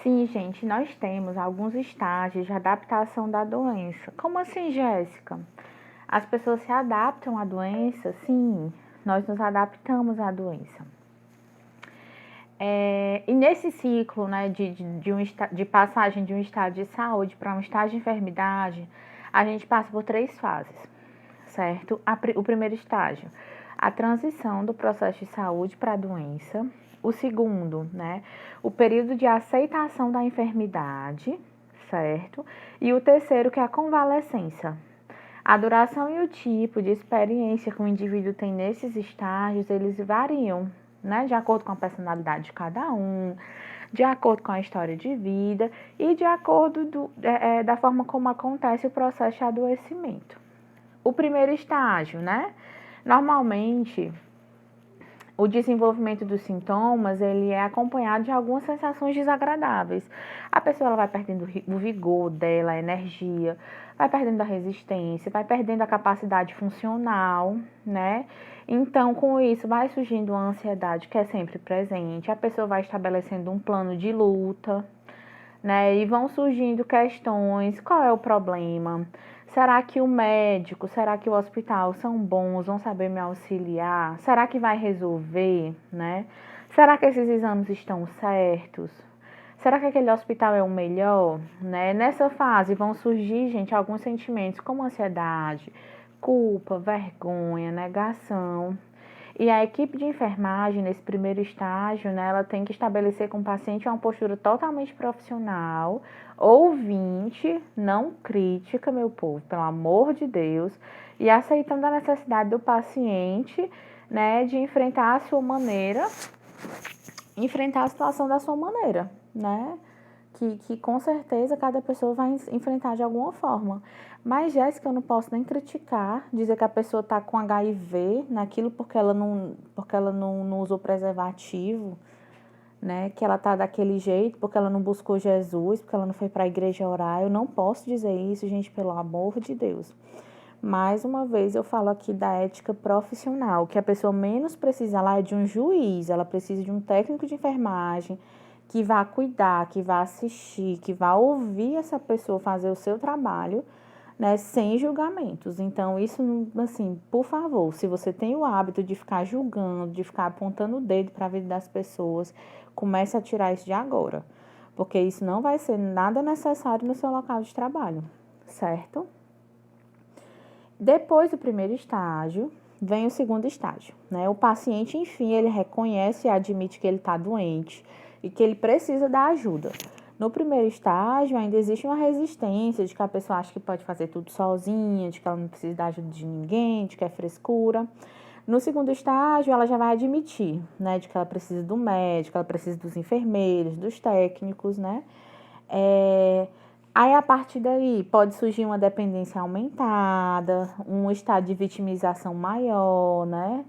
Sim, gente, nós temos alguns estágios de adaptação da doença. Como assim, Jéssica? As pessoas se adaptam à doença? Sim, nós nos adaptamos à doença. E nesse ciclo, né, de passagem de um estado de saúde para um estado de enfermidade, a gente passa por 3 fases, certo? O primeiro estágio, a transição do processo de saúde para a doença. O segundo, né, o período de aceitação da enfermidade, certo? E o terceiro, que é a convalescência. A duração e o tipo de experiência que o indivíduo tem nesses estágios, eles variam, né, de acordo com a personalidade de cada um, de acordo com a história de vida e de acordo da forma como acontece o processo de adoecimento. O primeiro estágio, né? Normalmente, o desenvolvimento dos sintomas, ele é acompanhado de algumas sensações desagradáveis. A pessoa ela vai perdendo o vigor dela, a energia, vai perdendo a resistência, vai perdendo a capacidade funcional, né? Então, com isso, vai surgindo uma ansiedade que é sempre presente. A pessoa vai estabelecendo um plano de luta, né? E vão surgindo questões, qual é o problema? Será que o médico, será que o hospital são bons, vão saber me auxiliar? Será que vai resolver, né? Será que esses exames estão certos? Será que aquele hospital é o melhor, né? Nessa fase vão surgir, gente, alguns sentimentos como ansiedade, culpa, vergonha, negação. E a equipe de enfermagem, nesse primeiro estágio, né, ela tem que estabelecer com o paciente uma postura totalmente profissional, ouvinte, não crítica, meu povo, pelo amor de Deus, e aceitando a necessidade do paciente, né, de enfrentar a sua maneira, enfrentar a situação da sua maneira, né? Que com certeza cada pessoa vai enfrentar de alguma forma. Mas, Jéssica, eu não posso nem criticar, dizer que a pessoa está com HIV naquilo porque ela não usou preservativo, né? Que ela está daquele jeito porque ela não buscou Jesus, porque ela não foi para a igreja orar. Eu não posso dizer isso, gente, pelo amor de Deus. Mais uma vez eu falo aqui da ética profissional, que a pessoa menos precisa lá é de um juiz, ela precisa de um técnico de enfermagem, que vá cuidar, que vá assistir, que vá ouvir essa pessoa fazer o seu trabalho, né, sem julgamentos. Então, isso, assim, por favor, se você tem o hábito de ficar julgando, de ficar apontando o dedo para a vida das pessoas, comece a tirar isso de agora, porque isso não vai ser nada necessário no seu local de trabalho, certo? Depois do primeiro estágio, vem o segundo estágio, né? O paciente, enfim, ele reconhece e admite que ele está doente e que ele precisa da ajuda. No primeiro estágio, ainda existe uma resistência de que a pessoa acha que pode fazer tudo sozinha, de que ela não precisa da ajuda de ninguém, de que é frescura. No segundo estágio, ela já vai admitir, né, de que ela precisa do médico, ela precisa dos enfermeiros, dos técnicos, né? Aí, a partir daí, pode surgir uma dependência aumentada, um estado de vitimização maior, né?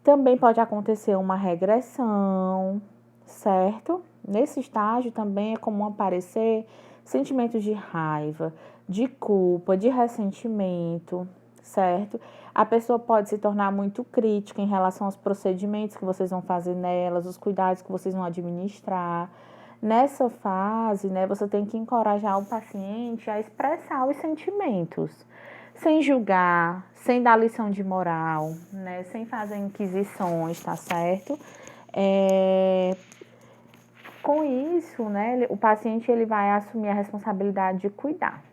Também pode acontecer uma regressão, certo? Nesse estágio também é comum aparecer sentimentos de raiva, de culpa, de ressentimento, certo? A pessoa pode se tornar muito crítica em relação aos procedimentos que vocês vão fazer nelas, os cuidados que vocês vão administrar. Nessa fase, né, você tem que encorajar o paciente a expressar os sentimentos, sem julgar, sem dar lição de moral, né, sem fazer inquisições, tá certo? Com isso, né, o paciente ele vai assumir a responsabilidade de cuidar,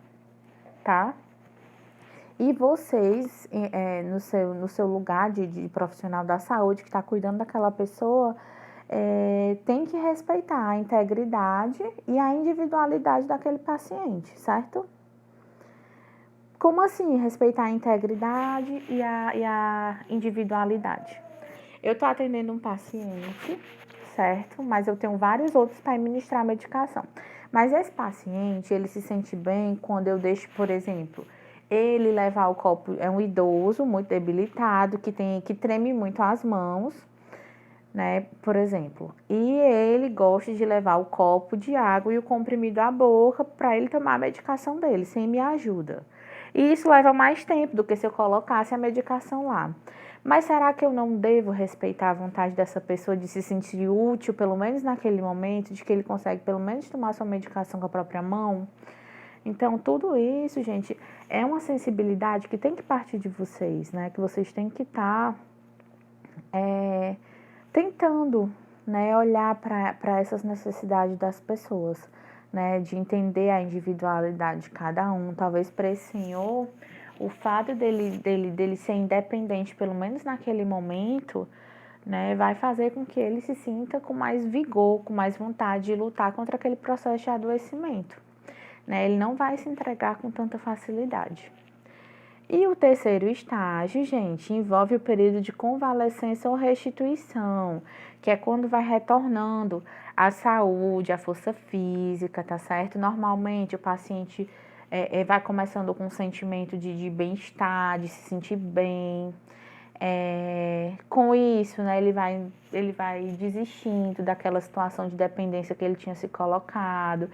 tá? E vocês, no seu lugar de profissional da saúde que está cuidando daquela pessoa, tem que respeitar a integridade e a individualidade daquele paciente, certo? Como assim respeitar a integridade e a individualidade? Eu estou atendendo um paciente, certo? Mas eu tenho vários outros para administrar a medicação. Mas esse paciente, ele se sente bem quando eu deixo, por exemplo, ele levar o copo, é um idoso muito debilitado, que treme muito as mãos, né, por exemplo. E ele gosta de levar o copo de água e o comprimido à boca para ele tomar a medicação dele, sem minha ajuda. E isso leva mais tempo do que se eu colocasse a medicação lá. Mas será que eu não devo respeitar a vontade dessa pessoa de se sentir útil, pelo menos naquele momento, de que ele consegue pelo menos tomar sua medicação com a própria mão? Então, tudo isso, gente, é uma sensibilidade que tem que partir de vocês, né? Que vocês têm que estar tentando, né, olhar para essas necessidades das pessoas, né? De entender a individualidade de cada um. Talvez para esse senhor, o fato dele ser independente, pelo menos naquele momento, né, vai fazer com que ele se sinta com mais vigor, com mais vontade de lutar contra aquele processo de adoecimento. Né? Ele não vai se entregar com tanta facilidade. E o terceiro estágio, gente, envolve o período de convalescência ou restituição, que é quando vai retornando a saúde, a força física, tá certo? Normalmente o paciente vai começando com um sentimento de bem-estar, de se sentir bem. Com isso, né, ele vai desistindo daquela situação de dependência que ele tinha se colocado,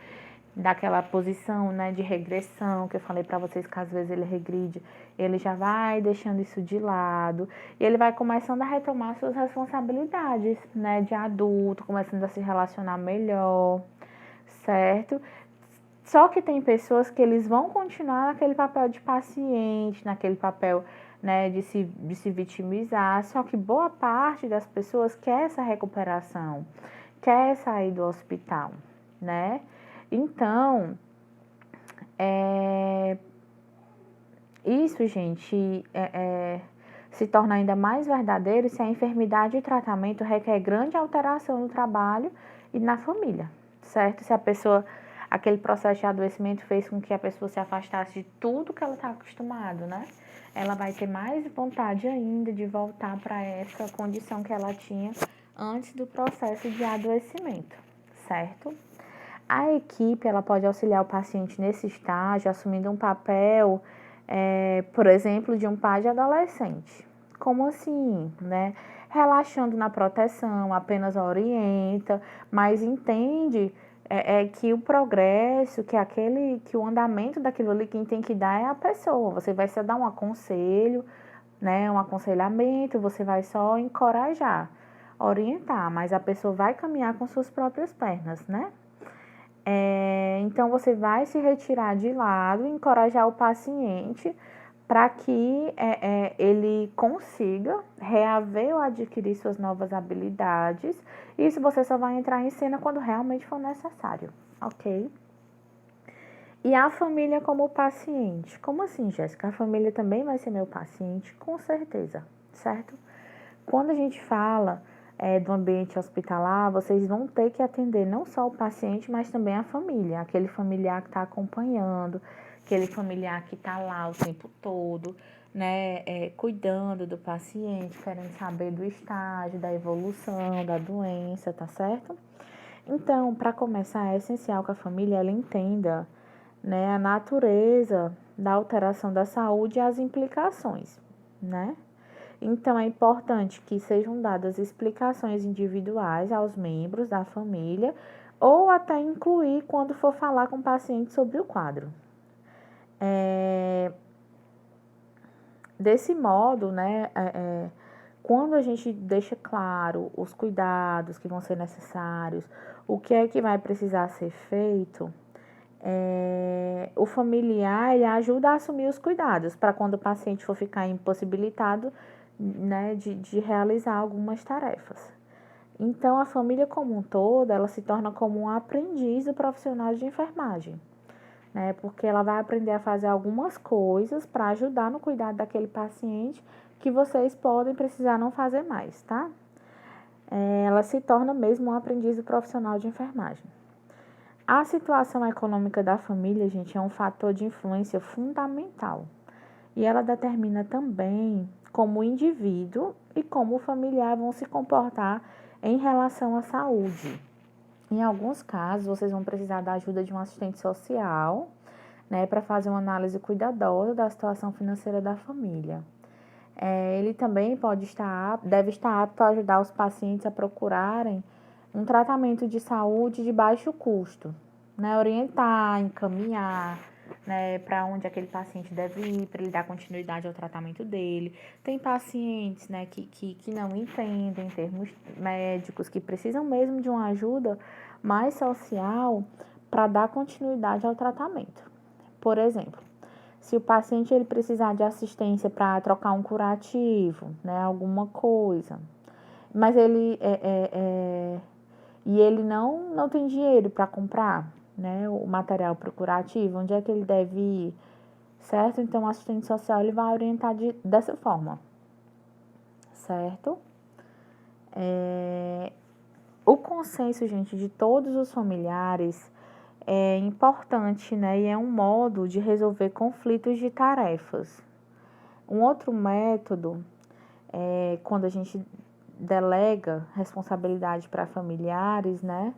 daquela posição, né, de regressão, que eu falei para vocês que às vezes ele regride, ele já vai deixando isso de lado, e ele vai começando a retomar suas responsabilidades, né, de adulto, começando a se relacionar melhor, certo? Só que tem pessoas que eles vão continuar naquele papel de paciente, naquele papel, né, de se vitimizar, só que boa parte das pessoas quer essa recuperação, quer sair do hospital, né? Então, isso, gente, se torna ainda mais verdadeiro se a enfermidade e o tratamento requer grande alteração no trabalho e na família, certo? Se a pessoa, aquele processo de adoecimento fez com que a pessoa se afastasse de tudo que ela está acostumada, né? Ela vai ter mais vontade ainda de voltar para essa condição que ela tinha antes do processo de adoecimento, certo? A equipe ela pode auxiliar o paciente nesse estágio, assumindo um papel, por exemplo, de um pai de adolescente. Como assim, né? Relaxando na proteção, apenas orienta, mas entende que o progresso, que o andamento daquilo ali, quem tem que dar é a pessoa. Você vai só dar um aconselho, né? Um aconselhamento, você vai só encorajar, orientar, mas a pessoa vai caminhar com suas próprias pernas, né? Então, você vai se retirar de lado, encorajar o paciente para que ele consiga reaver ou adquirir suas novas habilidades. Isso você só vai entrar em cena quando realmente for necessário, ok? E a família como paciente. Como assim, Jéssica? A família também vai ser meu paciente? Com certeza, certo? Quando a gente fala do ambiente hospitalar, vocês vão ter que atender não só o paciente, mas também a família, aquele familiar que está acompanhando, aquele familiar que está lá o tempo todo, né, cuidando do paciente, querendo saber do estágio, da evolução, da doença, tá certo? Então, para começar, é essencial que a família ela entenda, né, a natureza da alteração da saúde e as implicações, né? Então, é importante que sejam dadas explicações individuais aos membros da família ou até incluir quando for falar com o paciente sobre o quadro. Desse modo, né, quando a gente deixa claro os cuidados que vão ser necessários, o que é que vai precisar ser feito, o familiar ele ajuda a assumir os cuidados para quando o paciente for ficar impossibilitado, né, de realizar algumas tarefas. Então, a família como um todo, ela se torna como um aprendiz do profissional de enfermagem, né, porque ela vai aprender a fazer algumas coisas para ajudar no cuidado daquele paciente que vocês podem precisar não fazer mais, tá? Ela se torna mesmo um aprendiz do profissional de enfermagem. A situação econômica da família, gente, é um fator de influência fundamental. E ela determina também como o indivíduo e como o familiar vão se comportar em relação à saúde. Em alguns casos, vocês vão precisar da ajuda de um assistente social, né, para fazer uma análise cuidadosa da situação financeira da família. Ele também deve estar apto a ajudar os pacientes a procurarem um tratamento de saúde de baixo custo, né? Orientar, encaminhar, né, para onde aquele paciente deve ir, para ele dar continuidade ao tratamento dele. Tem pacientes, né, que não entendem termos médicos, que precisam mesmo de uma ajuda mais social para dar continuidade ao tratamento. Por exemplo, se o paciente ele precisar de assistência para trocar um curativo, né, alguma coisa, mas ele não tem dinheiro para comprar, né, o material para o curativo, onde é que ele deve ir, certo? Então, o assistente social ele vai orientar dessa forma, certo? O consenso, gente, de todos os familiares é importante, né? E é um modo de resolver conflitos de tarefas. Um outro método é quando a gente delega responsabilidade para familiares, né?